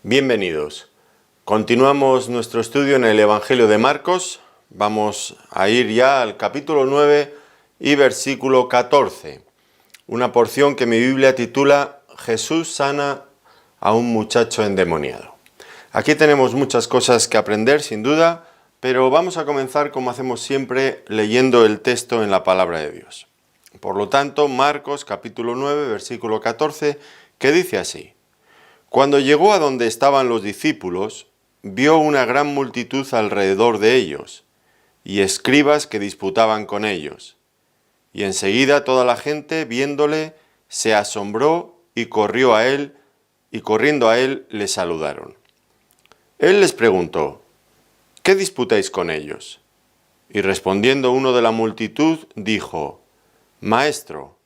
Bienvenidos. Continuamos nuestro estudio en el Evangelio de Marcos. Vamos a ir ya al capítulo 9 y versículo 14. Una porción que mi Biblia titula Jesús sana a un muchacho endemoniado. Aquí tenemos muchas cosas que aprender, sin duda, pero vamos a comenzar como hacemos siempre leyendo el texto en la palabra de Dios. Por lo tanto, Marcos capítulo 9, versículo 14, que dice así: Cuando llegó a donde estaban los discípulos, vio una gran multitud alrededor de ellos, y escribas que disputaban con ellos. Y enseguida toda la gente, viéndole, se asombró y corrió a él, y corriendo a él le saludaron. Él les preguntó: ¿Qué disputáis con ellos? Y respondiendo uno de la multitud, dijo: Maestro,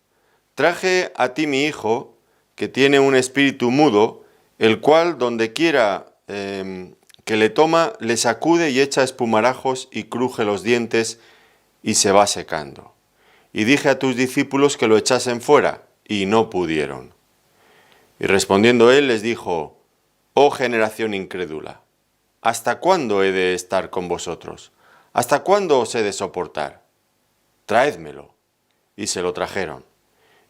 traje a ti mi hijo, que tiene un espíritu mudo, el cual donde quiera que le toma, le sacude y echa espumarajos y cruje los dientes y se va secando. Y dije a tus discípulos que lo echasen fuera, y no pudieron. Y respondiendo él les dijo: Oh generación incrédula, ¿hasta cuándo he de estar con vosotros? ¿Hasta cuándo os he de soportar? Traédmelo. Y se lo trajeron.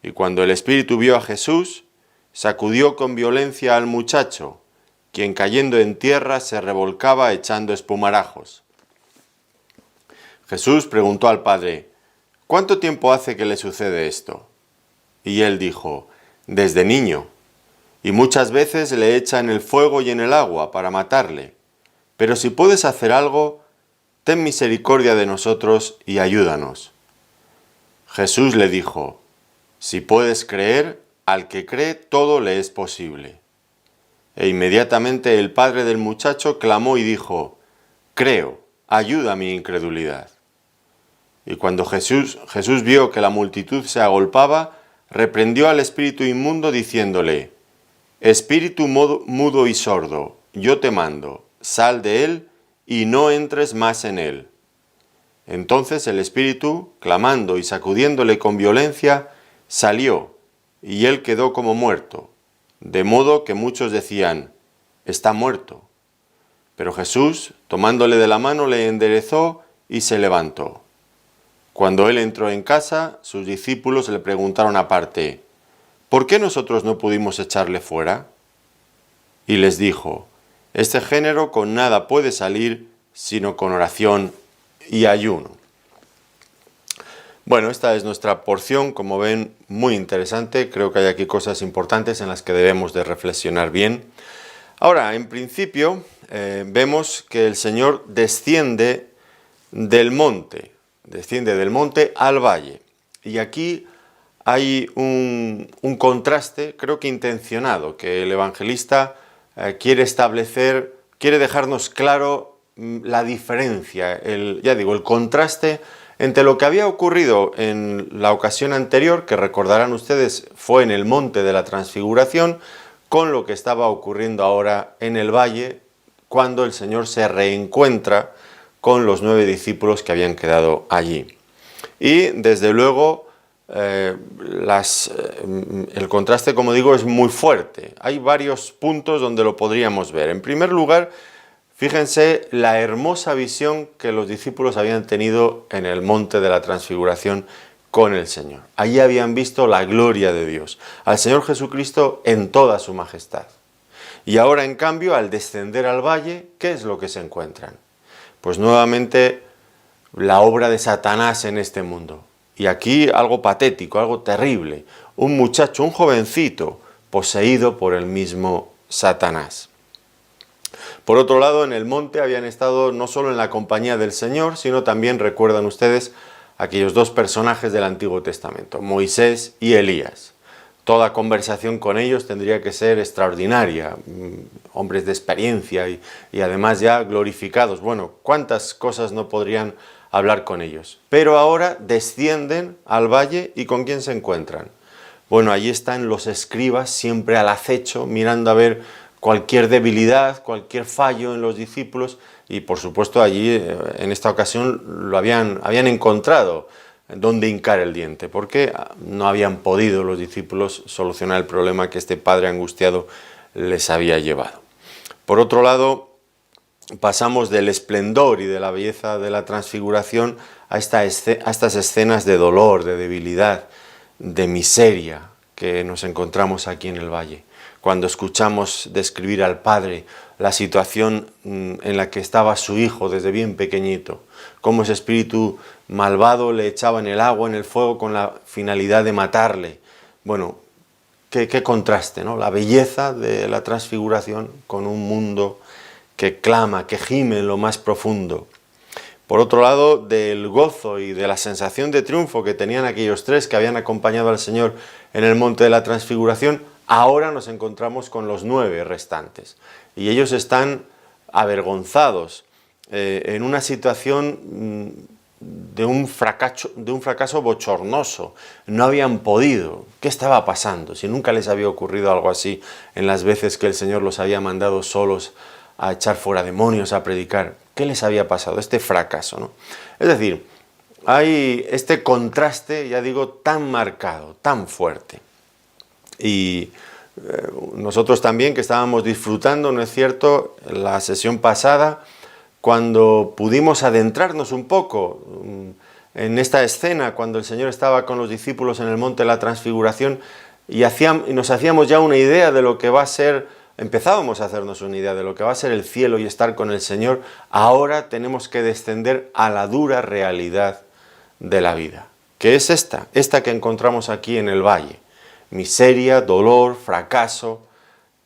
Y cuando el espíritu vio a Jesús, sacudió con violencia al muchacho, quien cayendo en tierra se revolcaba echando espumarajos. Jesús preguntó al padre: ¿Cuánto tiempo hace que le sucede esto? Y él dijo: Desde niño, y muchas veces le echa en el fuego y en el agua para matarle. Pero si puedes hacer algo, ten misericordia de nosotros y ayúdanos. Jesús le dijo: Si puedes creer, al que cree todo le es posible. E inmediatamente el padre del muchacho clamó y dijo: Creo, ayuda mi incredulidad. Y cuando Jesús vio que la multitud se agolpaba, reprendió al espíritu inmundo diciéndole: Espíritu mudo y sordo, yo te mando, sal de él y no entres más en él. Entonces el espíritu, clamando y sacudiéndole con violencia, salió, y él quedó como muerto, de modo que muchos decían: Está muerto. Pero Jesús, tomándole de la mano, le enderezó y se levantó. Cuando él entró en casa, sus discípulos le preguntaron aparte: ¿Por qué nosotros no pudimos echarle fuera? Y les dijo: Este género con nada puede salir, sino con oración y ayuno. Bueno, esta es nuestra porción, como ven, muy interesante. Creo que hay aquí cosas importantes en las que debemos de reflexionar bien. Ahora, en principio, vemos que el Señor desciende del monte al valle. Y aquí hay un contraste, creo que intencionado, que el evangelista quiere establecer, quiere dejarnos claro la diferencia, el contraste entre lo que había ocurrido en la ocasión anterior, que recordarán ustedes fue en el monte de la Transfiguración, con lo que estaba ocurriendo ahora en el valle, cuando el Señor se reencuentra con los 9 discípulos que habían quedado allí. Y desde luego el contraste, como digo, es muy fuerte. Hay varios puntos donde lo podríamos ver. En primer lugar, fíjense la hermosa visión que los discípulos habían tenido en el monte de la Transfiguración con el Señor. Allí habían visto la gloria de Dios, al Señor Jesucristo en toda su majestad. Y ahora, en cambio, al descender al valle, ¿qué es lo que se encuentran? Pues nuevamente la obra de Satanás en este mundo. Y aquí algo patético, algo terrible. Un muchacho, un jovencito, poseído por el mismo Satanás. Por otro lado, en el monte habían estado no solo en la compañía del Señor, sino también, recuerdan ustedes, aquellos 2 personajes del Antiguo Testamento, Moisés y Elías. Toda conversación con ellos tendría que ser extraordinaria, hombres de experiencia y además ya glorificados. Bueno, ¿cuántas cosas no podrían hablar con ellos? Pero ahora descienden al valle, ¿y con quién se encuentran? Bueno, allí están los escribas, siempre al acecho, mirando a ver cualquier debilidad, cualquier fallo en los discípulos, y por supuesto allí en esta ocasión lo habían encontrado dónde hincar el diente, porque no habían podido los discípulos solucionar el problema que este padre angustiado les había llevado. Por otro lado, pasamos del esplendor y de la belleza de la transfiguración a estas escenas de dolor, de debilidad, de miseria que nos encontramos aquí en el valle. Cuando escuchamos describir al Padre la situación en la que estaba su hijo desde bien pequeñito, cómo ese espíritu malvado le echaba en el agua, en el fuego, con la finalidad de matarle. Bueno, qué contraste, ¿no? La belleza de la transfiguración con un mundo que clama, que gime en lo más profundo. Por otro lado, del gozo y de la sensación de triunfo que tenían aquellos tres que habían acompañado al Señor en el monte de la transfiguración, ahora nos encontramos con los 9 restantes. Y ellos están avergonzados en una situación de un fracaso bochornoso. No habían podido. ¿Qué estaba pasando? Si nunca les había ocurrido algo así en las veces que el Señor los había mandado solos a echar fuera demonios, a predicar. ¿Qué les había pasado? Este fracaso, ¿no? Es decir, hay este contraste, ya digo, tan marcado, tan fuerte. Y nosotros también, que estábamos disfrutando, ¿no es cierto?, la sesión pasada, cuando pudimos adentrarnos un poco en esta escena, cuando el Señor estaba con los discípulos en el monte de la transfiguración, y nos hacíamos ya una idea de lo que va a ser, empezábamos a hacernos una idea de lo que va a ser el cielo y estar con el Señor. Ahora tenemos que descender a la dura realidad de la vida, que es esta que encontramos aquí en el valle. Miseria, dolor, fracaso,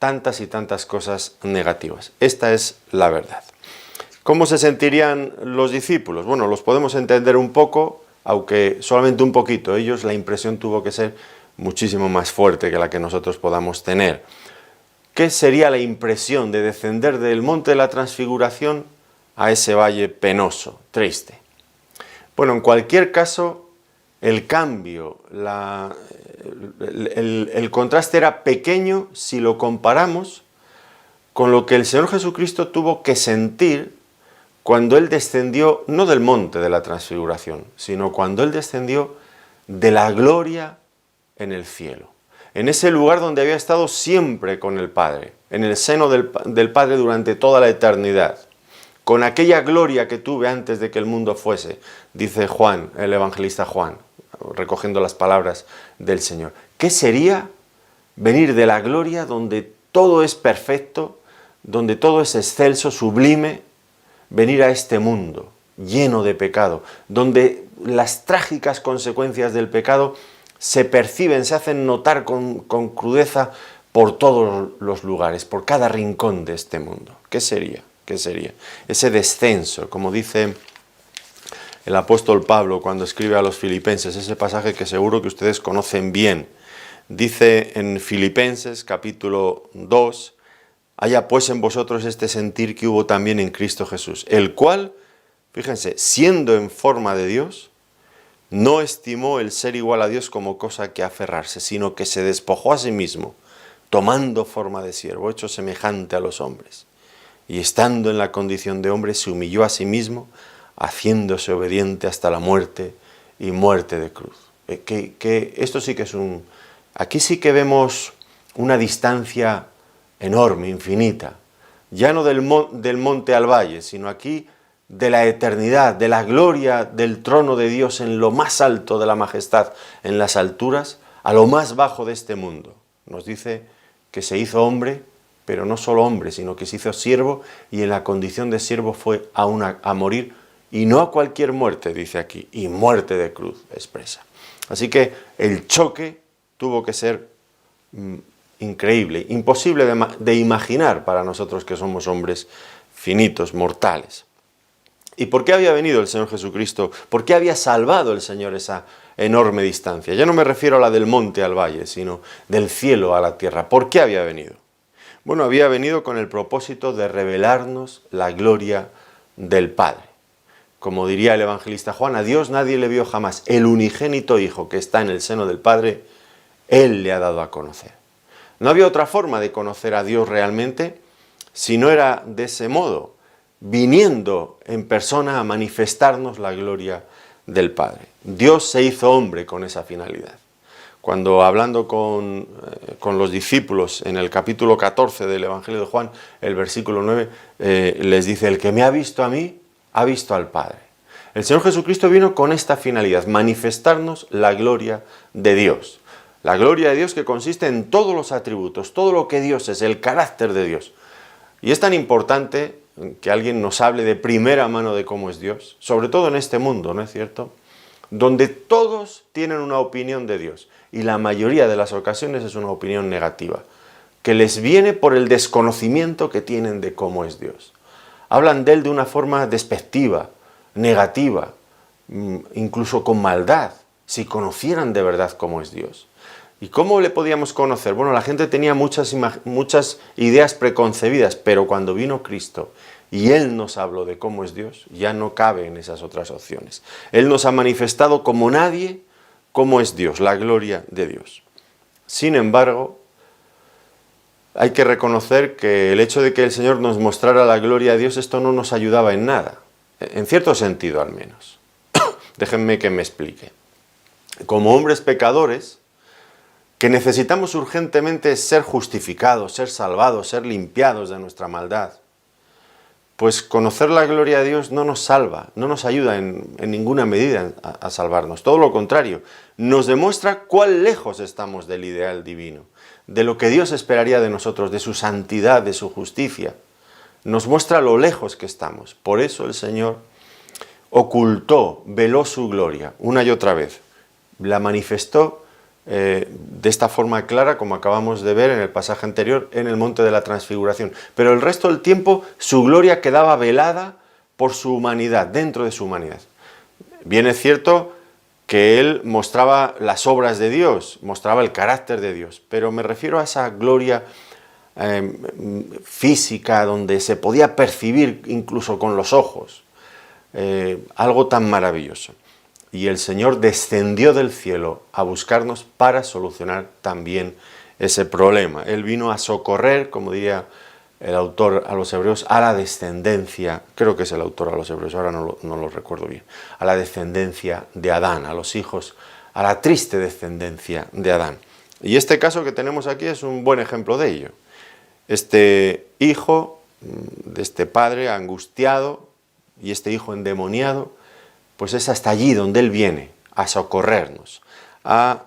tantas y tantas cosas negativas. Esta es la verdad. ¿Cómo se sentirían los discípulos? Bueno, los podemos entender un poco, aunque solamente un poquito. Ellos, la impresión tuvo que ser muchísimo más fuerte que la que nosotros podamos tener. ¿Qué sería la impresión de descender del monte de la transfiguración a ese valle penoso, triste? Bueno, en cualquier caso, el cambio, el contraste era pequeño si lo comparamos con lo que el Señor Jesucristo tuvo que sentir cuando Él descendió, no del monte de la transfiguración, sino cuando Él descendió de la gloria en el cielo, en ese lugar donde había estado siempre con el Padre, en el seno del Padre durante toda la eternidad, con aquella gloria que tuve antes de que el mundo fuese, dice Juan, el evangelista Juan, recogiendo las palabras del Señor. ¿Qué sería venir de la gloria donde todo es perfecto, donde todo es excelso, sublime, venir a este mundo lleno de pecado, donde las trágicas consecuencias del pecado se perciben, se hacen notar con crudeza por todos los lugares, por cada rincón de este mundo? ¿Qué sería? ¿Qué sería? Ese descenso, como dice el apóstol Pablo cuando escribe a los filipenses, ese pasaje que seguro que ustedes conocen bien. Dice en Filipenses capítulo 2, haya pues en vosotros este sentir que hubo también en Cristo Jesús, el cual, fíjense, siendo en forma de Dios, no estimó el ser igual a Dios como cosa que aferrarse, sino que se despojó a sí mismo, tomando forma de siervo, hecho semejante a los hombres. Y estando en la condición de hombre, se humilló a sí mismo, haciéndose obediente hasta la muerte y muerte de cruz. Esto sí que es aquí sí que vemos una distancia enorme, infinita, ya no del monte al valle, sino aquí de la eternidad, de la gloria del trono de Dios en lo más alto de la majestad, en las alturas, a lo más bajo de este mundo. Nos dice que se hizo hombre, pero no solo hombre, sino que se hizo siervo, y en la condición de siervo fue a morir, y no a cualquier muerte, dice aquí, y muerte de cruz expresa. Así que el choque tuvo que ser increíble, imposible de imaginar para nosotros que somos hombres finitos, mortales. ¿Y por qué había venido el Señor Jesucristo? ¿Por qué había salvado el Señor esa enorme distancia? Ya no me refiero a la del monte al valle, sino del cielo a la tierra. ¿Por qué había venido? Bueno, había venido con el propósito de revelarnos la gloria del Padre. Como diría el evangelista Juan, a Dios nadie le vio jamás. El unigénito Hijo que está en el seno del Padre, Él le ha dado a conocer. No había otra forma de conocer a Dios realmente si no era de ese modo, viniendo en persona a manifestarnos la gloria del Padre. Dios se hizo hombre con esa finalidad. cuando hablando con los discípulos en el capítulo 14 del Evangelio de Juan, el versículo 9, les dice: el que me ha visto a mí, ha visto al Padre. El Señor Jesucristo vino con esta finalidad: manifestarnos la gloria de Dios. La gloria de Dios que consiste en todos los atributos, todo lo que Dios es, el carácter de Dios. Y es tan importante que alguien nos hable de primera mano de cómo es Dios, sobre todo en este mundo, ¿no es cierto?, donde todos tienen una opinión de Dios, y la mayoría de las ocasiones es una opinión negativa, que les viene por el desconocimiento que tienen de cómo es Dios. Hablan de Él de una forma despectiva, negativa, incluso con maldad, si conocieran de verdad cómo es Dios. ¿Y cómo le podíamos conocer? Bueno, la gente tenía muchas ideas preconcebidas, pero cuando vino Cristo y Él nos habló de cómo es Dios, ya no cabe en esas otras opciones. Él nos ha manifestado como nadie cómo es Dios, la gloria de Dios. Sin embargo, hay que reconocer que el hecho de que el Señor nos mostrara la gloria de Dios, esto no nos ayudaba en nada, en cierto sentido al menos. Déjenme que me explique. Como hombres pecadores, que necesitamos urgentemente ser justificados, ser salvados, ser limpiados de nuestra maldad, pues conocer la gloria de Dios no nos salva, no nos ayuda en ninguna medida a salvarnos. Todo lo contrario, nos demuestra cuán lejos estamos del ideal divino, de lo que Dios esperaría de nosotros, de su santidad, de su justicia. Nos muestra lo lejos que estamos. Por eso el Señor ocultó, veló su gloria una y otra vez. La manifestó de esta forma clara, como acabamos de ver en el pasaje anterior, en el monte de la transfiguración. Pero el resto del tiempo su gloria quedaba velada por su humanidad, dentro de su humanidad. Bien es cierto que Él mostraba las obras de Dios, mostraba el carácter de Dios, pero me refiero a esa gloria física, donde se podía percibir incluso con los ojos, algo tan maravilloso. Y el Señor descendió del cielo a buscarnos para solucionar también ese problema. Él vino a socorrer, como diría el autor a los Hebreos, a la descendencia, creo que es el autor a los Hebreos, ahora no lo recuerdo bien, a la descendencia de Adán, a los hijos, a la triste descendencia de Adán. Y este caso que tenemos aquí es un buen ejemplo de ello. Este hijo de este padre angustiado y este hijo endemoniado, pues es hasta allí donde Él viene a socorrernos, a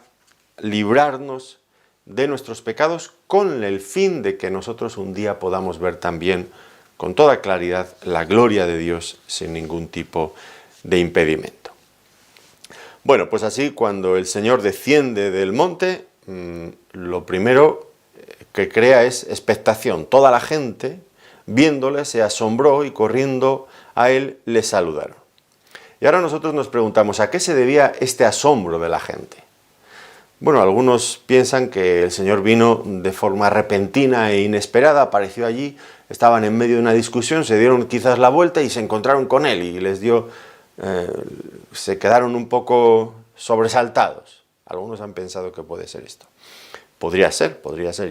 librarnos de nuestros pecados con el fin de que nosotros un día podamos ver también con toda claridad la gloria de Dios sin ningún tipo de impedimento. Bueno, pues así cuando el Señor desciende del monte, lo primero que crea es expectación. Toda la gente, viéndole, se asombró y corriendo a Él le saludaron. Y ahora nosotros nos preguntamos, ¿a qué se debía este asombro de la gente? Bueno, algunos piensan que el Señor vino de forma repentina e inesperada, apareció allí, estaban en medio de una discusión, se dieron quizás la vuelta y se encontraron con Él y les dio, se quedaron un poco sobresaltados. Algunos han pensado que puede ser esto. Podría ser,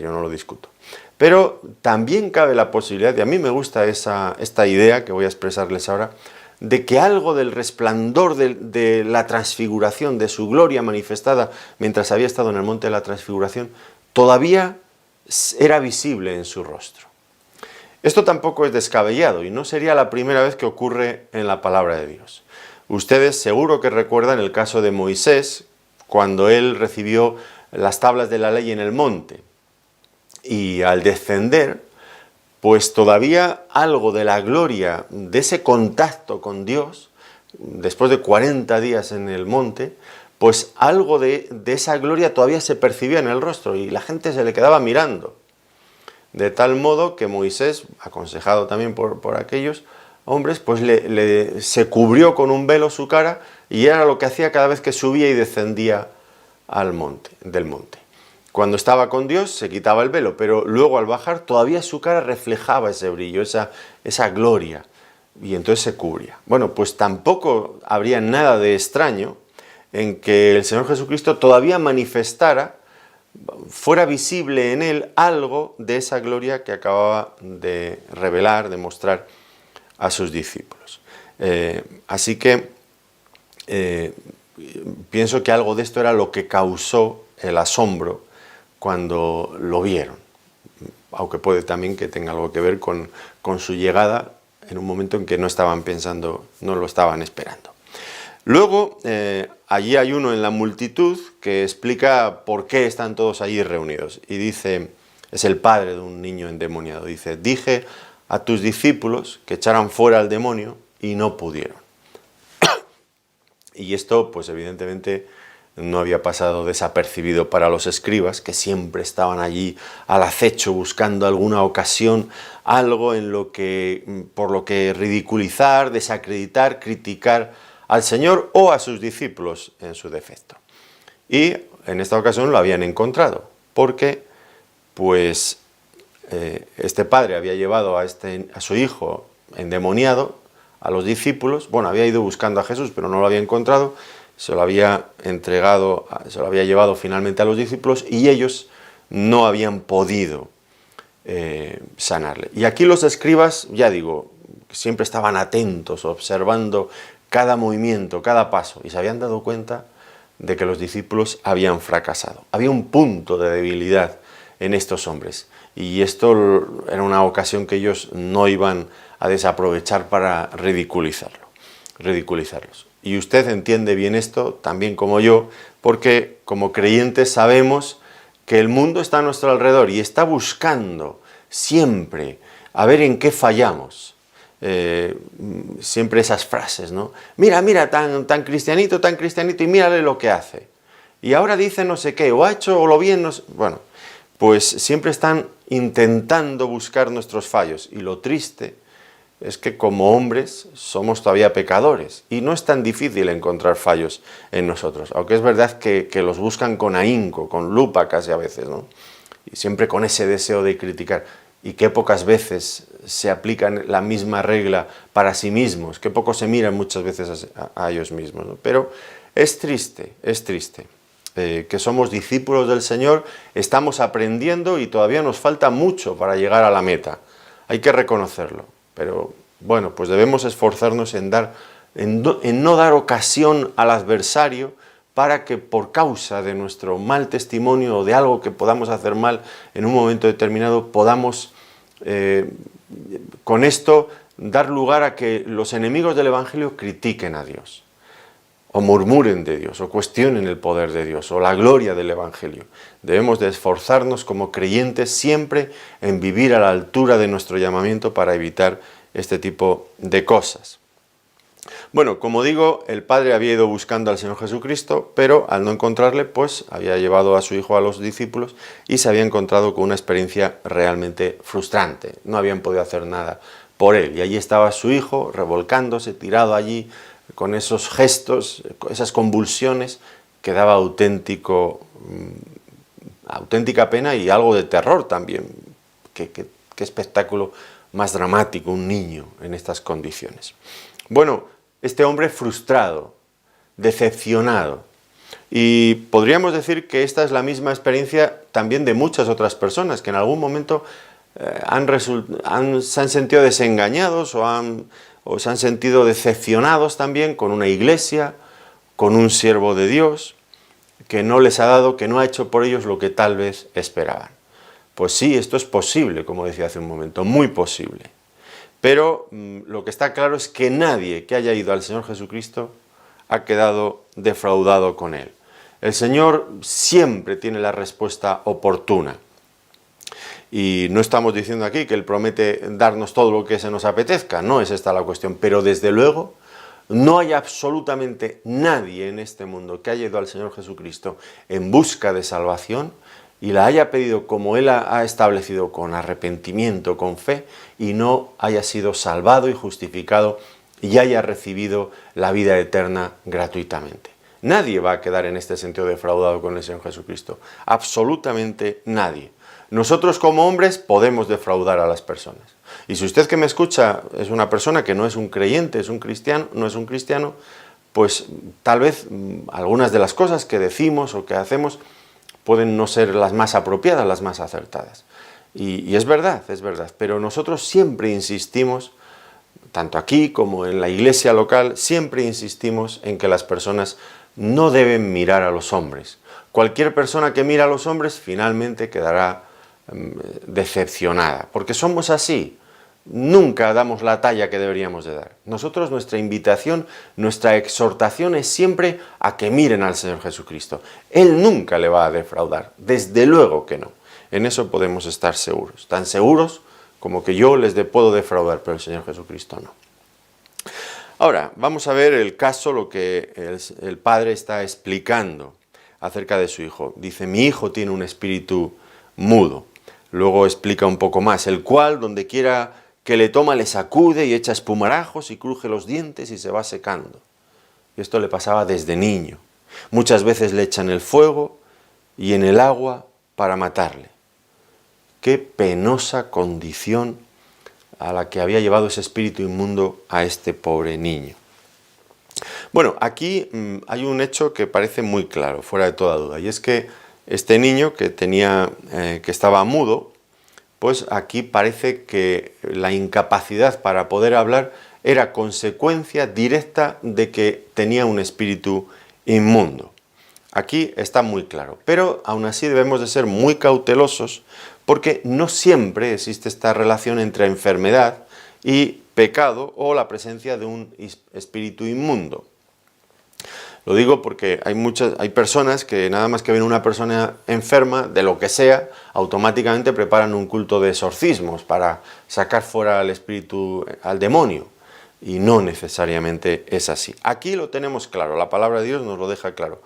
yo no lo discuto. Pero también cabe la posibilidad, y a mí me gusta esta idea que voy a expresarles ahora, de que algo del resplandor de la transfiguración, de su gloria manifestada mientras había estado en el monte de la transfiguración, todavía era visible en su rostro. Esto tampoco es descabellado y no sería la primera vez que ocurre en la palabra de Dios. Ustedes seguro que recuerdan el caso de Moisés, cuando él recibió las tablas de la ley en el monte, y al descender, pues todavía algo de la gloria, de ese contacto con Dios, después de 40 días en el monte, pues algo de esa gloria todavía se percibía en el rostro y la gente se le quedaba mirando. De tal modo que Moisés, aconsejado también por aquellos hombres, pues se cubrió con un velo su cara y era lo que hacía cada vez que subía y descendía del monte. Cuando estaba con Dios se quitaba el velo, pero luego al bajar todavía su cara reflejaba ese brillo, esa gloria, y entonces se cubría. Bueno, pues tampoco habría nada de extraño en que el Señor Jesucristo todavía manifestara, fuera visible en Él algo de esa gloria que acababa de revelar, de mostrar a sus discípulos. Así que pienso que algo de esto era lo que causó el asombro cuando lo vieron, aunque puede también que tenga algo que ver con su llegada en un momento en que no estaban pensando, no lo estaban esperando. Luego, allí hay uno en la multitud que explica por qué están todos allí reunidos. Y dice, es el padre de un niño endemoniado, dice, dije a tus discípulos que echaran fuera al demonio y no pudieron. Y esto, pues evidentemente, no había pasado desapercibido para los escribas, que siempre estaban allí al acecho buscando alguna ocasión, algo por lo que ridiculizar, desacreditar, criticar al Señor o a sus discípulos en su defecto. Y en esta ocasión lo habían encontrado, porque pues este padre había llevado a su hijo endemoniado a los discípulos, bueno, había ido buscando a Jesús, pero no lo había encontrado, se lo había entregado, se lo había llevado finalmente a los discípulos y ellos no habían podido sanarle. Y aquí los escribas, ya digo, siempre estaban atentos, observando cada movimiento, cada paso, y se habían dado cuenta de que los discípulos habían fracasado. Había un punto de debilidad en estos hombres, y esto era una ocasión que ellos no iban a desaprovechar para ridiculizarlos. Y usted entiende bien esto, también como yo, porque como creyentes sabemos que el mundo está a nuestro alrededor y está buscando siempre a ver en qué fallamos. Siempre esas frases, ¿no? Mira, tan cristianito, y mírale lo que hace. Y ahora dice no sé qué, o ha hecho o lo bien, no sé. Bueno, pues siempre están intentando buscar nuestros fallos. Y lo triste es que como hombres somos todavía pecadores y no es tan difícil encontrar fallos en nosotros, aunque es verdad que los buscan con ahínco, con lupa casi a veces, ¿no? Y siempre con ese deseo de criticar. Y qué pocas veces se aplican la misma regla para sí mismos, qué poco se miran muchas veces a ellos mismos, ¿no? Pero es triste que somos discípulos del Señor, estamos aprendiendo y todavía nos falta mucho para llegar a la meta. Hay que reconocerlo, pero bueno, pues debemos esforzarnos en no dar ocasión al adversario para que por causa de nuestro mal testimonio o de algo que podamos hacer mal en un momento determinado, podamos con esto dar lugar a que los enemigos del Evangelio critiquen a Dios, o murmuren de Dios, o cuestionen el poder de Dios, o la gloria del Evangelio. Debemos de esforzarnos como creyentes siempre en vivir a la altura de nuestro llamamiento para evitar este tipo de cosas. Bueno, como digo, el padre había ido buscando al Señor Jesucristo, pero al no encontrarle, pues había llevado a su hijo a los discípulos y se había encontrado con una experiencia realmente frustrante. No habían podido hacer nada por él. Y allí estaba su hijo, revolcándose, tirado allí, con esos gestos, esas convulsiones, que daba auténtica pena y algo de terror también. Qué espectáculo más dramático, un niño en estas condiciones. Bueno, este hombre frustrado, decepcionado. Y podríamos decir que esta es la misma experiencia también de muchas otras personas que en algún momento se han sentido desengañados o se han sentido decepcionados también con una iglesia, con un siervo de Dios, que no les ha dado, que no ha hecho por ellos lo que tal vez esperaban. Pues sí, esto es posible, como decía hace un momento, muy posible. Pero lo que está claro es que nadie que haya ido al Señor Jesucristo ha quedado defraudado con Él. El Señor siempre tiene la respuesta oportuna. Y no estamos diciendo aquí que Él promete darnos todo lo que se nos apetezca, no es esta la cuestión, pero desde luego no hay absolutamente nadie en este mundo que haya ido al Señor Jesucristo en busca de salvación y la haya pedido como Él ha establecido, con arrepentimiento, con fe, y no haya sido salvado y justificado y haya recibido la vida eterna gratuitamente. Nadie va a quedar en este sentido defraudado con el Señor Jesucristo, absolutamente nadie. Nosotros como hombres podemos defraudar a las personas. Y si usted que me escucha es una persona que no es un creyente, no es un cristiano, pues tal vez algunas de las cosas que decimos o que hacemos pueden no ser las más apropiadas, las más acertadas. Y es verdad, pero nosotros siempre insistimos, tanto aquí como en la iglesia local, siempre insistimos en que las personas no deben mirar a los hombres. Cualquier persona que mira a los hombres finalmente quedará decepcionada, porque somos así. Nunca damos la talla que deberíamos de dar. Nosotros, nuestra invitación, nuestra exhortación es siempre a que miren al Señor Jesucristo. Él nunca le va a defraudar, desde luego que no. En eso podemos estar seguros, tan seguros como que yo les puedo defraudar, pero el Señor Jesucristo no. Ahora, vamos a ver el caso, lo que el padre está explicando acerca de su hijo. Dice, mi hijo tiene un espíritu mudo. Luego explica un poco más, el cual, donde quiera que le toma, le sacude y echa espumarajos y cruje los dientes y se va secando. Y esto le pasaba desde niño. Muchas veces le echan el fuego y en el agua para matarle. Qué penosa condición a la que había llevado ese espíritu inmundo a este pobre niño. Bueno, aquí hay un hecho que parece muy claro, fuera de toda duda, y es que este niño que estaba mudo, pues aquí parece que la incapacidad para poder hablar era consecuencia directa de que tenía un espíritu inmundo. Aquí está muy claro, pero aún así debemos de ser muy cautelosos porque no siempre existe esta relación entre enfermedad y pecado o la presencia de un espíritu inmundo. Lo digo porque hay personas que nada más que ven una persona enferma, de lo que sea, automáticamente preparan un culto de exorcismos para sacar fuera al espíritu, al demonio. Y no necesariamente es así. Aquí lo tenemos claro, la palabra de Dios nos lo deja claro.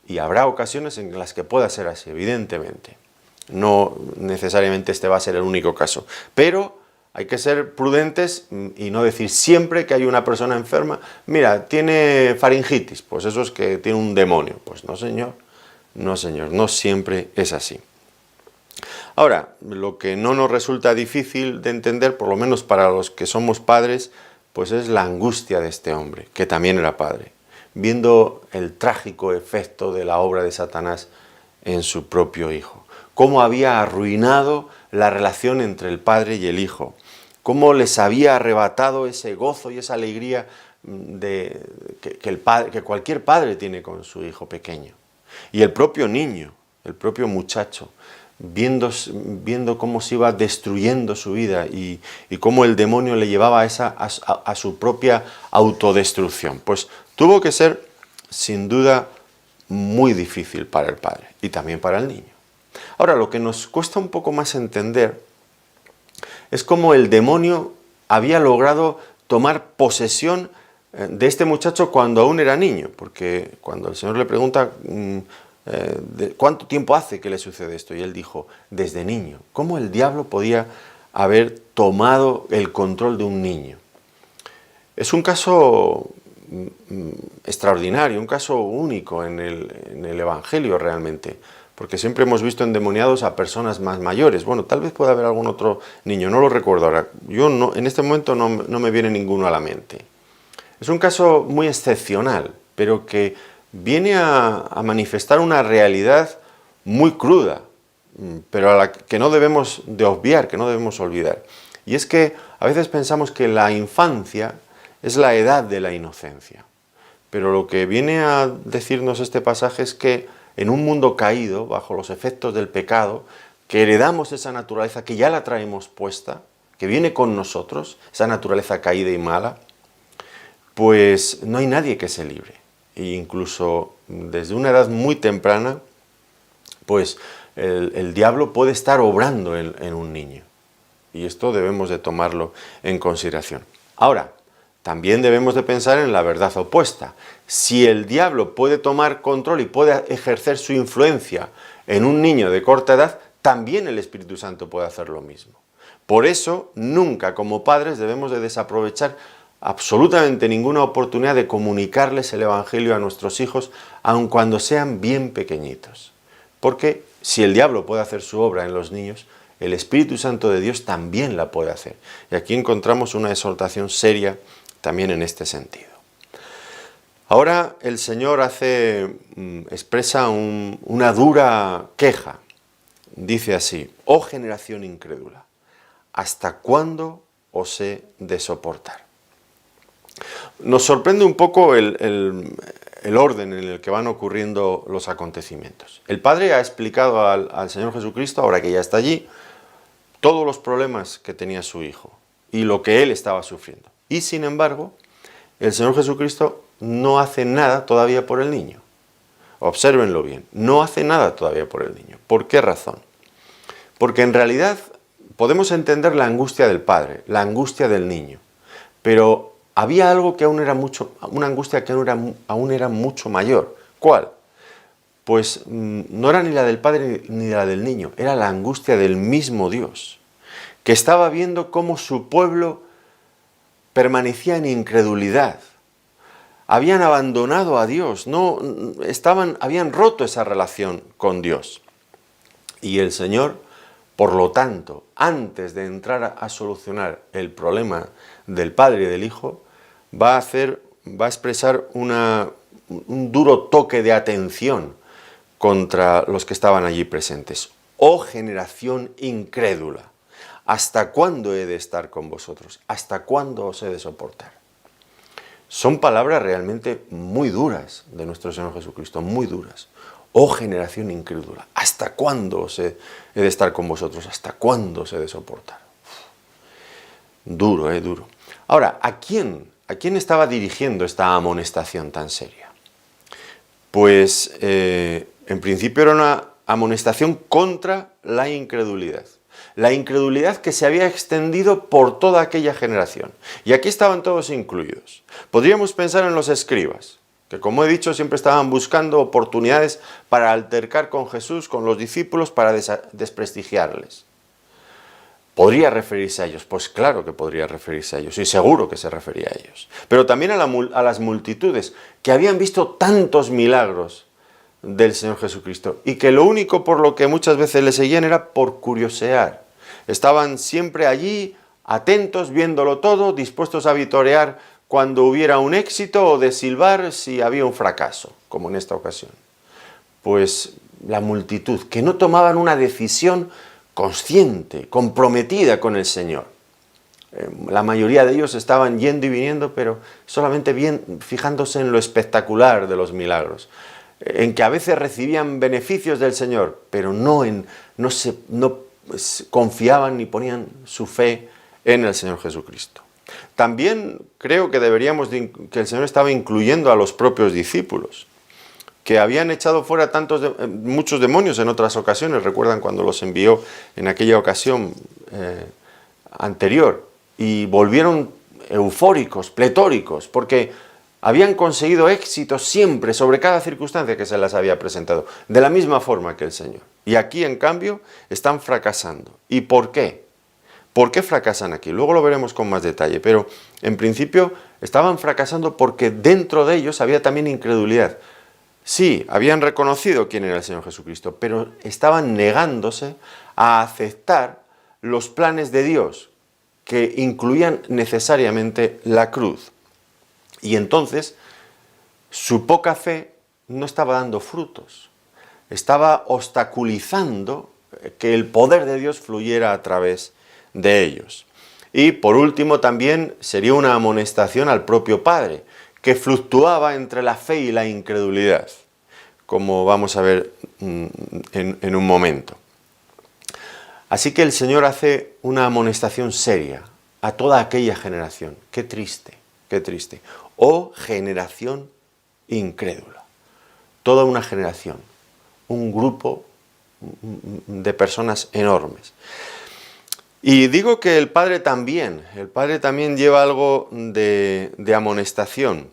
Y habrá ocasiones en las que pueda ser así, evidentemente. No necesariamente este va a ser el único caso. Pero hay que ser prudentes y no decir siempre que hay una persona enferma, mira, tiene faringitis, pues eso es que tiene un demonio. Pues no, señor, no siempre es así. Ahora, lo que no nos resulta difícil de entender, por lo menos para los que somos padres, pues es la angustia de este hombre, que también era padre, viendo el trágico efecto de la obra de Satanás en su propio hijo. Cómo había arruinado la relación entre el padre y el hijo. Cómo les había arrebatado ese gozo y esa alegría que cualquier padre tiene con su hijo pequeño. Y el propio niño, el propio muchacho, viendo cómo se iba destruyendo su vida y cómo el demonio le llevaba a su propia autodestrucción. Pues tuvo que ser, sin duda, muy difícil para el padre y también para el niño. Ahora, lo que nos cuesta un poco más entender es cómo el demonio había logrado tomar posesión de este muchacho cuando aún era niño, porque cuando el Señor le pregunta ¿cuánto tiempo hace que le sucede esto? Y él dijo, desde niño. ¿Cómo el diablo podía haber tomado el control de un niño? Es un caso extraordinario, un caso único en el Evangelio realmente, porque siempre hemos visto endemoniados a personas más mayores. Bueno, tal vez pueda haber algún otro niño, no lo recuerdo ahora. Yo en este momento no me viene ninguno a la mente. Es un caso muy excepcional, pero que viene a manifestar una realidad muy cruda, pero a la que no debemos de obviar, que no debemos olvidar. Y es que a veces pensamos que la infancia es la edad de la inocencia. Pero lo que viene a decirnos este pasaje es que en un mundo caído, bajo los efectos del pecado, que heredamos esa naturaleza que ya la traemos puesta, que viene con nosotros, esa naturaleza caída y mala, pues no hay nadie que se libre. E incluso desde una edad muy temprana, pues el diablo puede estar obrando en un niño. Y esto debemos de tomarlo en consideración. Ahora, también debemos de pensar en la verdad opuesta. Si el diablo puede tomar control y puede ejercer su influencia en un niño de corta edad, también el Espíritu Santo puede hacer lo mismo. Por eso, nunca como padres debemos de desaprovechar absolutamente ninguna oportunidad de comunicarles el Evangelio a nuestros hijos, aun cuando sean bien pequeñitos. Porque si el diablo puede hacer su obra en los niños, el Espíritu Santo de Dios también la puede hacer. Y aquí encontramos una exhortación seria también en este sentido. Ahora el Señor expresa una dura queja. Dice así, oh generación incrédula, ¿hasta cuándo os he de soportar? Nos sorprende un poco el el orden en el que van ocurriendo los acontecimientos. El Padre ha explicado al Señor Jesucristo, ahora que ya está allí, todos los problemas que tenía su Hijo y lo que Él estaba sufriendo. Y sin embargo, el Señor Jesucristo no hace nada todavía por el niño. Obsérvenlo bien, no hace nada todavía por el niño. ¿Por qué razón? Porque en realidad podemos entender la angustia del padre, la angustia del niño, pero había algo que aún era una angustia que aún era mucho mayor. ¿Cuál? Pues no era ni la del padre ni la del niño, era la angustia del mismo Dios, que estaba viendo cómo su pueblo permanecía en incredulidad. Habían abandonado a Dios, habían roto esa relación con Dios. Y el Señor, por lo tanto, antes de entrar a solucionar el problema del Padre y del Hijo, va a expresar un duro toque de atención contra los que estaban allí presentes. Oh generación incrédula, ¿hasta cuándo he de estar con vosotros? ¿Hasta cuándo os he de soportar? Son palabras realmente muy duras de nuestro Señor Jesucristo, muy duras. Oh generación incrédula, ¿hasta cuándo he de estar con vosotros? ¿Hasta cuándo os he de soportar? Duro, duro. Ahora, ¿a quién estaba dirigiendo esta amonestación tan seria? Pues, en principio era una amonestación contra la incredulidad. La incredulidad que se había extendido por toda aquella generación. Y aquí estaban todos incluidos. Podríamos pensar en los escribas, que como he dicho siempre estaban buscando oportunidades para altercar con Jesús, con los discípulos, para desprestigiarles. ¿Podría referirse a ellos? Pues claro que podría referirse a ellos, y seguro que se refería a ellos. Pero también a las multitudes que habían visto tantos milagros del Señor Jesucristo y que lo único por lo que muchas veces le seguían era por curiosear. Estaban siempre allí, atentos, viéndolo todo, dispuestos a vitorear cuando hubiera un éxito o de silbar si había un fracaso, como en esta ocasión. Pues la multitud, que no tomaban una decisión consciente, comprometida con el Señor. La mayoría de ellos estaban yendo y viniendo, pero solamente fijándose en lo espectacular de los milagros, en que a veces recibían beneficios del Señor, pero no confiaban ni ponían su fe en el Señor Jesucristo. También creo que que el Señor estaba incluyendo a los propios discípulos, que habían echado fuera muchos demonios en otras ocasiones. Recuerdan cuando los envió en aquella ocasión anterior, y volvieron eufóricos, pletóricos, porque habían conseguido éxito siempre sobre cada circunstancia que se les había presentado, de la misma forma que el Señor. Y aquí, en cambio, están fracasando. ¿Y por qué? ¿Por qué fracasan aquí? Luego lo veremos con más detalle, pero en principio estaban fracasando porque dentro de ellos había también incredulidad. Sí, habían reconocido quién era el Señor Jesucristo, pero estaban negándose a aceptar los planes de Dios, que incluían necesariamente la cruz. Y entonces su poca fe no estaba dando frutos, estaba obstaculizando que el poder de Dios fluyera a través de ellos. Y por último también sería una amonestación al propio Padre, que fluctuaba entre la fe y la incredulidad, como vamos a ver en un momento. Así que el Señor hace una amonestación seria a toda aquella generación. Qué triste, qué triste. Oh generación incrédula. Toda una generación, un grupo de personas enormes. Y digo que el Padre también lleva algo de amonestación.